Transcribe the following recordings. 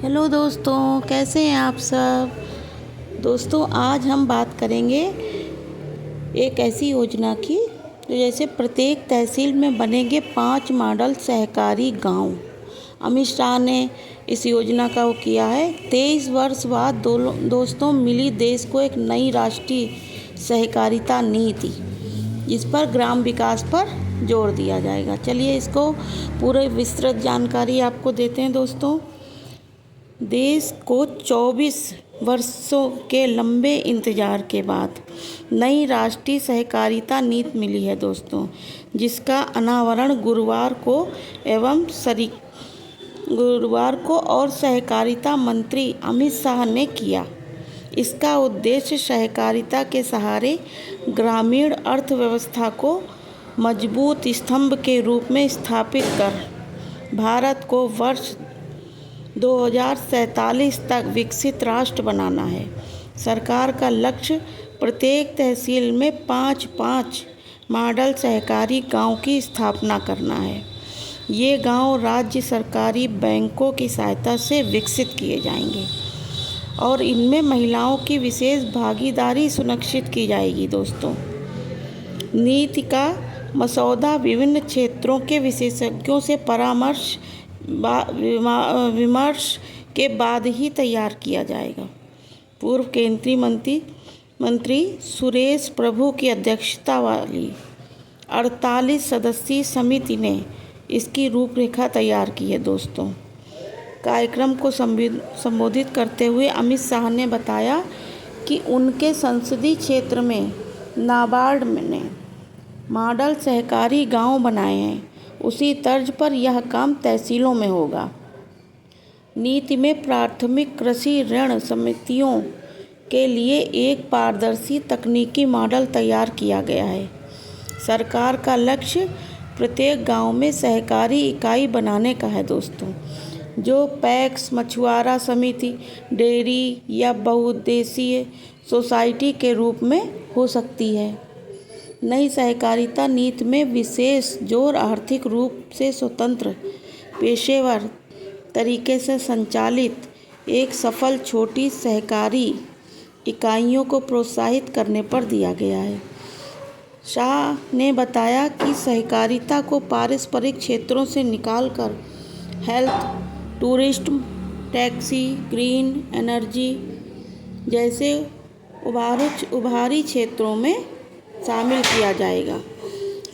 Hello दोस्तों, कैसे हैं आप सब। दोस्तों, आज हम बात करेंगे एक ऐसी योजना की तो जैसे प्रत्येक तहसील में बनेंगे 5 मॉडल सहकारी गांव। अमित शाह ने इस योजना का वो किया है। 23 वर्ष बाद दोस्तों मिली देश को एक नई राष्ट्रीय सहकारिता नीति, जिस पर ग्राम विकास पर जोर दिया जाएगा। चलिए इसको पूरे विस्तृत जानकारी आपको देते हैं। दोस्तों, देश को 24 वर्षों के लंबे इंतजार के बाद नई राष्ट्रीय सहकारिता नीति मिली है दोस्तों, जिसका अनावरण गुरुवार को और सहकारिता मंत्री अमित शाह ने किया। इसका उद्देश्य सहकारिता के सहारे ग्रामीण अर्थव्यवस्था को मजबूत स्तंभ के रूप में स्थापित कर भारत को वर्ष 2047 तक विकसित राष्ट्र बनाना है। सरकार का लक्ष्य प्रत्येक तहसील में 5 मॉडल सहकारी गांव की स्थापना करना है। ये गांव राज्य सरकारी बैंकों की सहायता से विकसित किए जाएंगे और इनमें महिलाओं की विशेष भागीदारी सुनिश्चित की जाएगी। दोस्तों, नीति का मसौदा विभिन्न क्षेत्रों के विशेषज्ञों से विमर्श के बाद ही तैयार किया जाएगा। पूर्व केंद्रीय मंत्री सुरेश प्रभु की अध्यक्षता वाली 48 सदस्यीय समिति ने इसकी रूपरेखा तैयार की है। दोस्तों, कार्यक्रम को संबोधित करते हुए अमित शाह ने बताया कि उनके संसदीय क्षेत्र में नाबार्ड ने मॉडल सहकारी गांव बनाए हैं। उसी तर्ज पर यह काम तहसीलों में होगा। नीति में प्राथमिक कृषि ऋण समितियों के लिए एक पारदर्शी तकनीकी मॉडल तैयार किया गया है। सरकार का लक्ष्य प्रत्येक गांव में सहकारी इकाई बनाने का है दोस्तों, जो पैक्स, मछुआरा समिति, डेयरी या बहुउद्देशीय सोसाइटी के रूप में हो सकती है। नई सहकारिता नीति में विशेष जोर आर्थिक रूप से स्वतंत्र, पेशेवर तरीके से संचालित एक सफल छोटी सहकारी इकाइयों को प्रोत्साहित करने पर दिया गया है। शाह ने बताया कि सहकारिता को पारस्परिक क्षेत्रों से निकालकर health, tourism, taxi, green energy जैसे उभारी क्षेत्रों में शामिल किया जाएगा।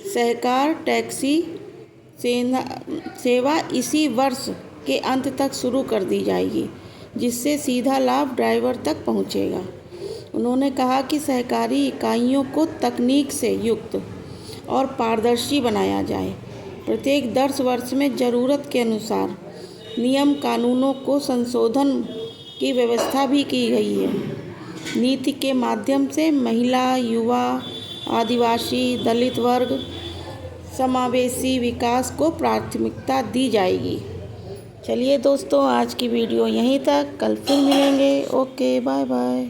सहकार टैक्सी सेवा इसी वर्ष के अंत तक शुरू कर दी जाएगी, जिससे सीधा लाभ ड्राइवर तक पहुंचेगा। उन्होंने कहा कि सहकारी इकाइयों को तकनीक से युक्त और पारदर्शी बनाया जाए। प्रत्येक 10 वर्ष में ज़रूरत के अनुसार नियम कानूनों को संशोधन की व्यवस्था भी की गई है। नीति के माध्यम से महिला, युवा, आदिवासी, दलित वर्ग समावेशी विकास को प्राथमिकता दी जाएगी। चलिए दोस्तों, आज की वीडियो यहीं तक। कल फिर मिलेंगे। Okay, bye bye.